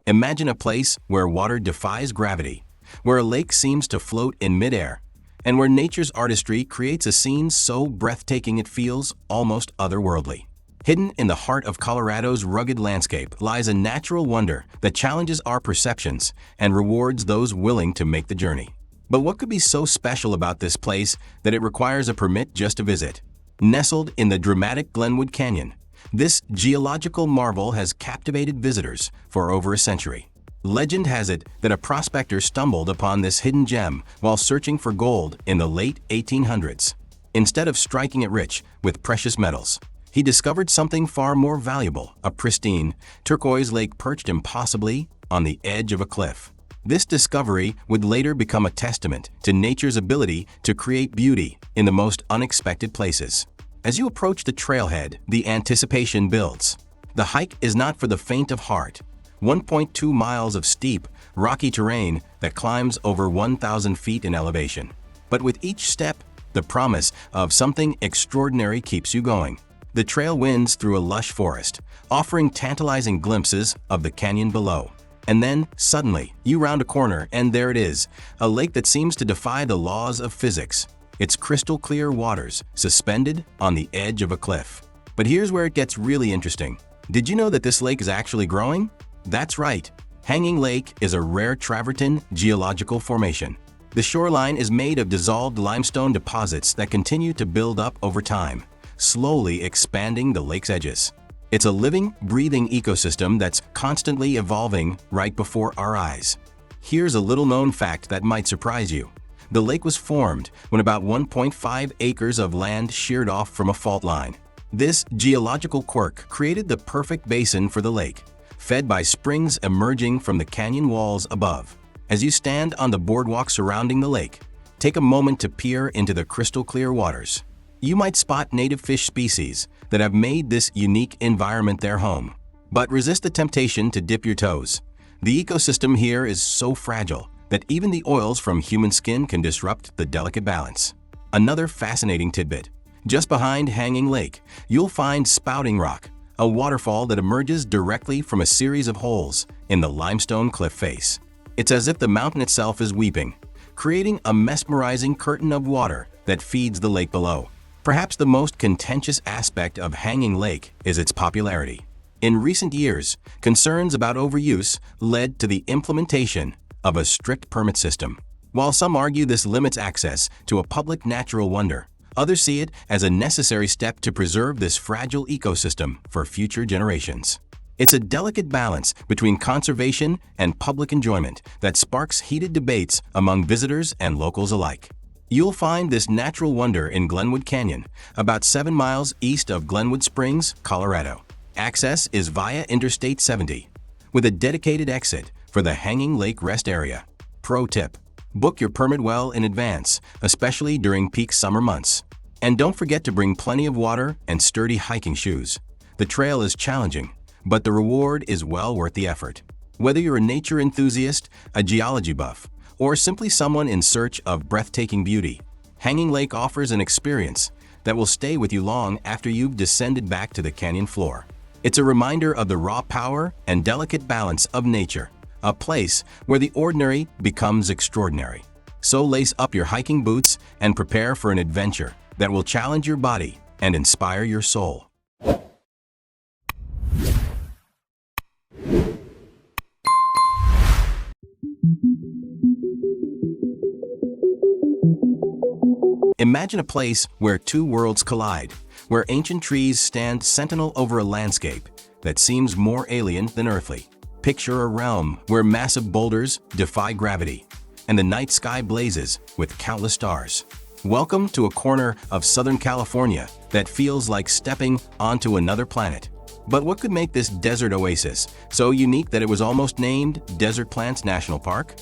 Imagine a place where water defies gravity, where a lake seems to float in midair, and where nature's artistry creates a scene so breathtaking it feels almost otherworldly. Hidden in the heart of Colorado's rugged landscape lies a natural wonder that challenges our perceptions and rewards those willing to make the journey. But what could be so special about this place that it requires a permit just to visit? Nestled in the dramatic Glenwood Canyon, this geological marvel has captivated visitors for over a century. Legend has it that a prospector stumbled upon this hidden gem while searching for gold in the late 1800s. Instead of striking it rich with precious metals, he discovered something far more valuable, a pristine, turquoise lake perched impossibly on the edge of a cliff. This discovery would later become a testament to nature's ability to create beauty in the most unexpected places. As you approach the trailhead, the anticipation builds. The hike is not for the faint of heart. 1.2 miles of steep, rocky terrain that climbs over 1,000 feet in elevation. But with each step, the promise of something extraordinary keeps you going. The trail winds through a lush forest, offering tantalizing glimpses of the canyon below. And then, suddenly, you round a corner and there it is, a lake that seems to defy the laws of physics. Its crystal-clear waters suspended on the edge of a cliff. But here's where it gets really interesting. Did you know that this lake is actually growing? That's right. Hanging Lake is a rare travertine geological formation. The shoreline is made of dissolved limestone deposits that continue to build up over time, slowly expanding the lake's edges. It's a living, breathing ecosystem that's constantly evolving right before our eyes. Here's a little-known fact that might surprise you. The lake was formed when about 1.5 acres of land sheared off from a fault line. This geological quirk created the perfect basin for the lake, fed by springs emerging from the canyon walls above. As you stand on the boardwalk surrounding the lake, take a moment to peer into the crystal-clear waters. You might spot native fish species that have made this unique environment their home. But resist the temptation to dip your toes. The ecosystem here is so fragile that even the oils from human skin can disrupt the delicate balance. Another fascinating tidbit. Just behind Hanging Lake, you'll find Spouting Rock, a waterfall that emerges directly from a series of holes in the limestone cliff face. It's as if the mountain itself is weeping, creating a mesmerizing curtain of water that feeds the lake below. Perhaps the most contentious aspect of Hanging Lake is its popularity. In recent years, concerns about overuse led to the implementation of a strict permit system. While some argue this limits access to a public natural wonder, others see it as a necessary step to preserve this fragile ecosystem for future generations. It's a delicate balance between conservation and public enjoyment that sparks heated debates among visitors and locals alike. You'll find this natural wonder in Glenwood Canyon, about 7 miles east of Glenwood Springs, Colorado. Access is via Interstate 70, with a dedicated exit for the Hanging Lake Rest Area. Pro tip: book your permit well in advance, especially during peak summer months. And don't forget to bring plenty of water and sturdy hiking shoes. The trail is challenging, but the reward is well worth the effort. Whether you're a nature enthusiast, a geology buff, or simply someone in search of breathtaking beauty, Hanging Lake offers an experience that will stay with you long after you've descended back to the canyon floor. It's a reminder of the raw power and delicate balance of nature, a place where the ordinary becomes extraordinary. So lace up your hiking boots and prepare for an adventure that will challenge your body and inspire your soul. Imagine a place where two worlds collide, where ancient trees stand sentinel over a landscape that seems more alien than earthly. Picture a realm where massive boulders defy gravity, and the night sky blazes with countless stars. Welcome to a corner of Southern California that feels like stepping onto another planet. But what could make this desert oasis so unique that it was almost named Desert Plants National Park?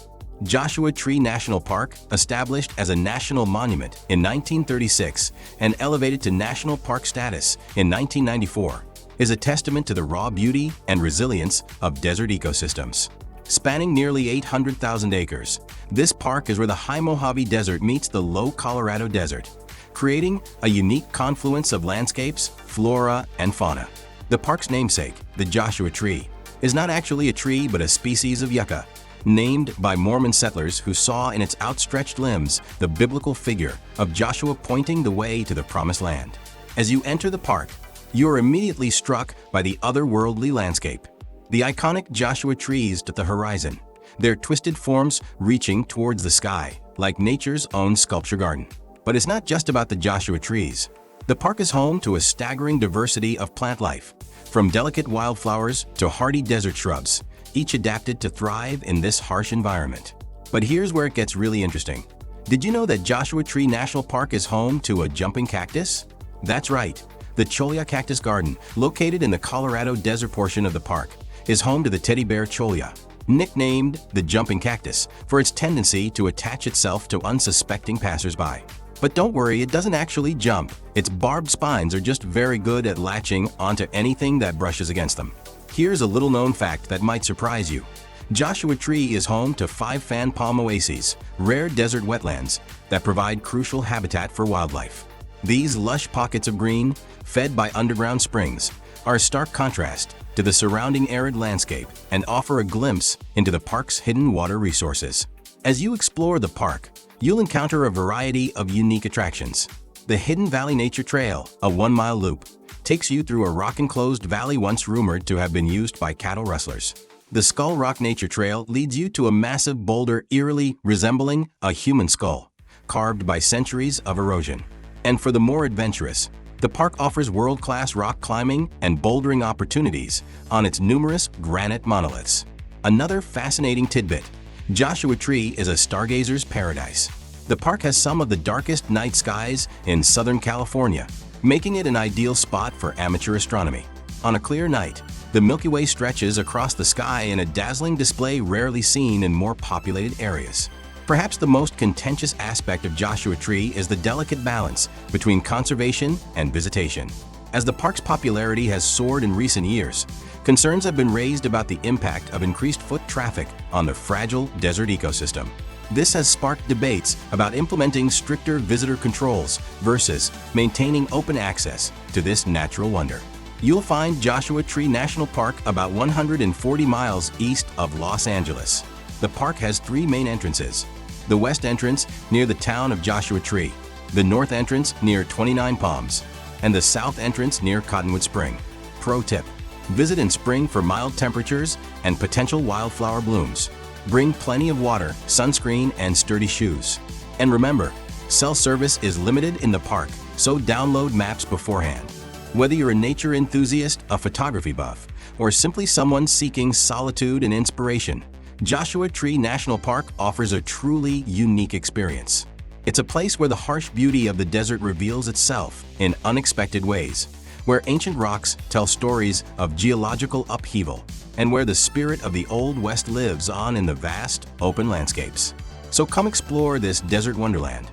Joshua Tree National Park, established as a national monument in 1936 and elevated to national park status in 1994, is a testament to the raw beauty and resilience of desert ecosystems. Spanning nearly 800,000 acres, this park is where the high Mojave Desert meets the low Colorado Desert, creating a unique confluence of landscapes, flora, and fauna. The park's namesake, the Joshua Tree, is not actually a tree but a species of yucca, named by Mormon settlers who saw in its outstretched limbs the biblical figure of Joshua pointing the way to the Promised Land. As you enter the park, you are immediately struck by the otherworldly landscape. The iconic Joshua trees to the horizon, their twisted forms reaching towards the sky, like nature's own sculpture garden. But it's not just about the Joshua trees. The park is home to a staggering diversity of plant life, from delicate wildflowers to hardy desert shrubs, each adapted to thrive in this harsh environment. But here's where it gets really interesting. Did you know that Joshua Tree National Park is home to a jumping cactus? That's right. The Cholla Cactus Garden, located in the Colorado Desert portion of the park, is home to the teddy bear cholla, nicknamed the jumping cactus for its tendency to attach itself to unsuspecting passersby. But don't worry, it doesn't actually jump. Its barbed spines are just very good at latching onto anything that brushes against them. Here's a little-known fact that might surprise you. Joshua Tree is home to 5 fan palm oases, rare desert wetlands that provide crucial habitat for wildlife. These lush pockets of green, fed by underground springs, are a stark contrast to the surrounding arid landscape and offer a glimpse into the park's hidden water resources. As you explore the park, you'll encounter a variety of unique attractions. The Hidden Valley Nature Trail, a 1-mile loop, takes you through a rock-enclosed valley once rumored to have been used by cattle rustlers. The Skull Rock Nature Trail leads you to a massive boulder eerily resembling a human skull, carved by centuries of erosion. And for the more adventurous, the park offers world-class rock climbing and bouldering opportunities on its numerous granite monoliths. Another fascinating tidbit: Joshua Tree is a stargazer's paradise. The park has some of the darkest night skies in Southern California, making it an ideal spot for amateur astronomy. On a clear night, the Milky Way stretches across the sky in a dazzling display rarely seen in more populated areas. Perhaps the most contentious aspect of Joshua Tree is the delicate balance between conservation and visitation. As the park's popularity has soared in recent years, concerns have been raised about the impact of increased foot traffic on the fragile desert ecosystem. This has sparked debates about implementing stricter visitor controls versus maintaining open access to this natural wonder. You'll find Joshua Tree National Park about 140 miles east of Los Angeles. The park has 3 main entrances: the west entrance near the town of Joshua Tree, the north entrance near 29 Palms, and the south entrance near Cottonwood Spring. Pro tip: visit in spring for mild temperatures and potential wildflower blooms. Bring plenty of water, sunscreen, and sturdy shoes. And remember, cell service is limited in the park, so download maps beforehand. Whether you're a nature enthusiast, a photography buff, or simply someone seeking solitude and inspiration, Joshua Tree National Park offers a truly unique experience. It's a place where the harsh beauty of the desert reveals itself in unexpected ways, where ancient rocks tell stories of geological upheaval, and where the spirit of the Old West lives on in the vast, open landscapes. So come explore this desert wonderland.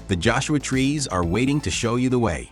The Joshua Trees are waiting to show you the way.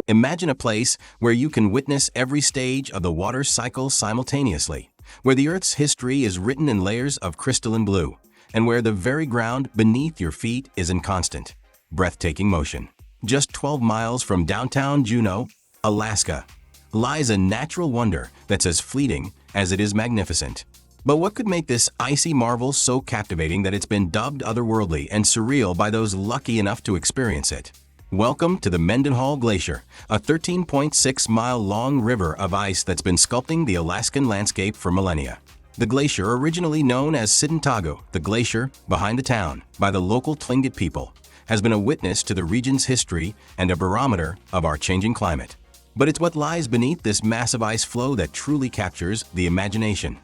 Imagine a place where you can witness every stage of the water cycle simultaneously, where the Earth's history is written in layers of crystalline blue, and where the very ground beneath your feet is in constant, breathtaking motion. Just 12 miles from downtown Juneau, Alaska, lies a natural wonder that's as fleeting as it is magnificent. But what could make this icy marvel so captivating that it's been dubbed otherworldly and surreal by those lucky enough to experience it? Welcome to the Mildenhall Glacier, a 13.6-mile-long river of ice that's been sculpting the Alaskan landscape for millennia. The glacier, originally known as Sidantago, the glacier behind the town, by the local Tlingit people, has been a witness to the region's history and a barometer of our changing climate. But it's what lies beneath this massive ice flow that truly captures the imagination: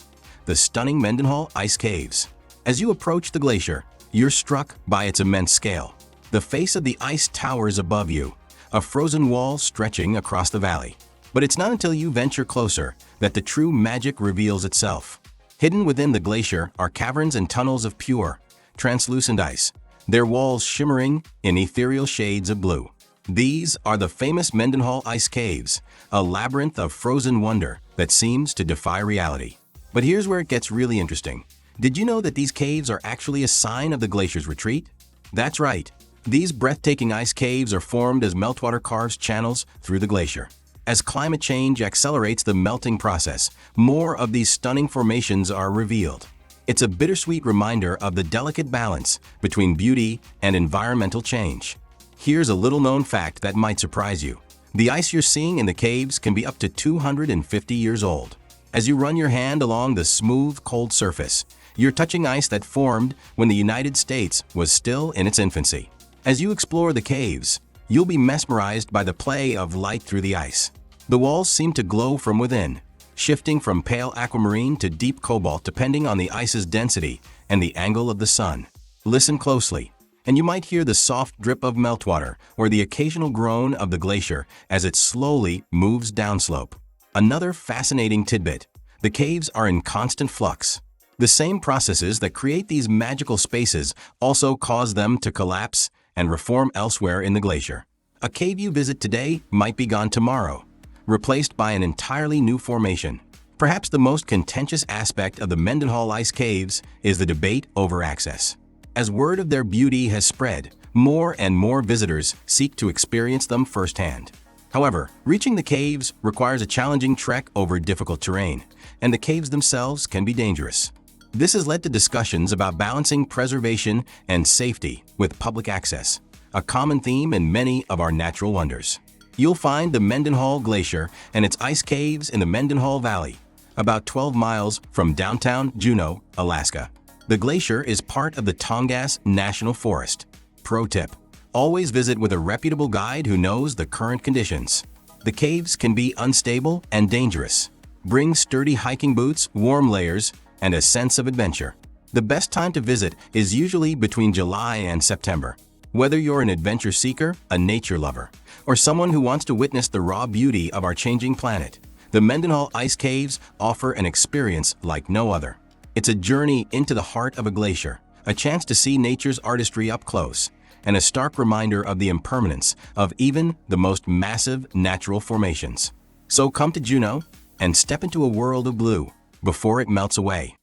the stunning Mildenhall ice caves. As you approach the glacier, you're struck by its immense scale. The face of the ice towers above you, a frozen wall stretching across the valley. But it's not until you venture closer that the true magic reveals itself. Hidden within the glacier are caverns and tunnels of pure, translucent ice, their walls shimmering in ethereal shades of blue. These are the famous Mildenhall ice caves, a labyrinth of frozen wonder that seems to defy reality. But here's where it gets really interesting. Did you know that these caves are actually a sign of the glacier's retreat? That's right. These breathtaking ice caves are formed as meltwater carves channels through the glacier. As climate change accelerates the melting process, more of these stunning formations are revealed. It's a bittersweet reminder of the delicate balance between beauty and environmental change. Here's a little-known fact that might surprise you. The ice you're seeing in the caves can be up to 250 years old. As you run your hand along the smooth, cold surface, you're touching ice that formed when the United States was still in its infancy. As you explore the caves, you'll be mesmerized by the play of light through the ice. The walls seem to glow from within, shifting from pale aquamarine to deep cobalt depending on the ice's density and the angle of the sun. Listen closely, and you might hear the soft drip of meltwater or the occasional groan of the glacier as it slowly moves downslope. Another fascinating tidbit: the caves are in constant flux. The same processes that create these magical spaces also cause them to collapse and reform elsewhere in the glacier. A cave you visit today might be gone tomorrow, replaced by an entirely new formation. Perhaps the most contentious aspect of the Mildenhall ice caves is the debate over access. As word of their beauty has spread, more and more visitors seek to experience them firsthand. However, reaching the caves requires a challenging trek over difficult terrain, and the caves themselves can be dangerous. This has led to discussions about balancing preservation and safety with public access, a common theme in many of our natural wonders. You'll find the Mildenhall Glacier and its ice caves in the Mildenhall Valley, about 12 miles from downtown Juneau, Alaska. The glacier is part of the Tongass National Forest. Pro tip: always visit with a reputable guide who knows the current conditions. The caves can be unstable and dangerous. Bring sturdy hiking boots, warm layers, and a sense of adventure. The best time to visit is usually between July and September. Whether you're an adventure seeker, a nature lover, or someone who wants to witness the raw beauty of our changing planet, the Mildenhall Ice Caves offer an experience like no other. It's a journey into the heart of a glacier, a chance to see nature's artistry up close, and a stark reminder of the impermanence of even the most massive natural formations. So come to Juneau and step into a world of blue before it melts away.